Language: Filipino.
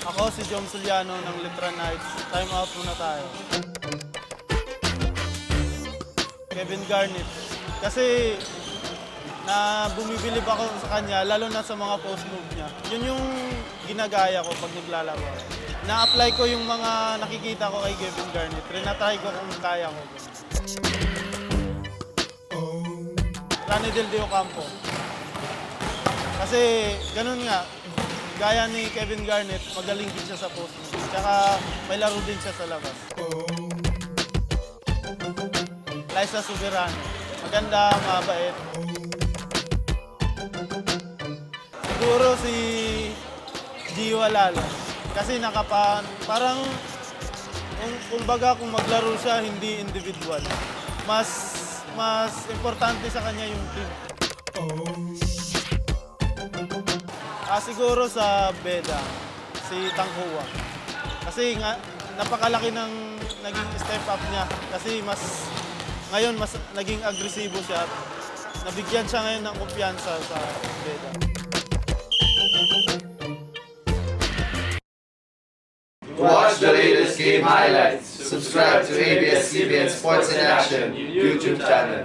Ako si Jom Suliano ng Litra Knights. Time out muna tayo. Kevin Garnett. Kasi na bumibilib ako sa kanya, lalo na sa mga post move niya. Yun yung ginagaya ko pag naglalaro. Na-apply ko yung mga nakikita ko kay Kevin Garnett. Rinatry ko kung kaya ko. Rani Del Dio Campo. Kasi ganun nga, gaya ni Kevin Garnett, magaling din siya sa post move. Tsaka may laro din siya sa labas. Liza Soberano. Maganda, mabait. Siguro si Gio Alalo. Kasi parang, kumbaga kung maglaro siya, hindi individual. Mas importante sa kanya yung team. Siguro sa Beda, si Tangkua. Kasi nga, napakalaki ng naging step up niya. Kasi ngayon mas naging agresibo siya. Nabigyan siya ngayon ng kumpiyansa sa Beda. To watch the latest game highlights, subscribe to ABS-CBN Sports in Action YouTube channel.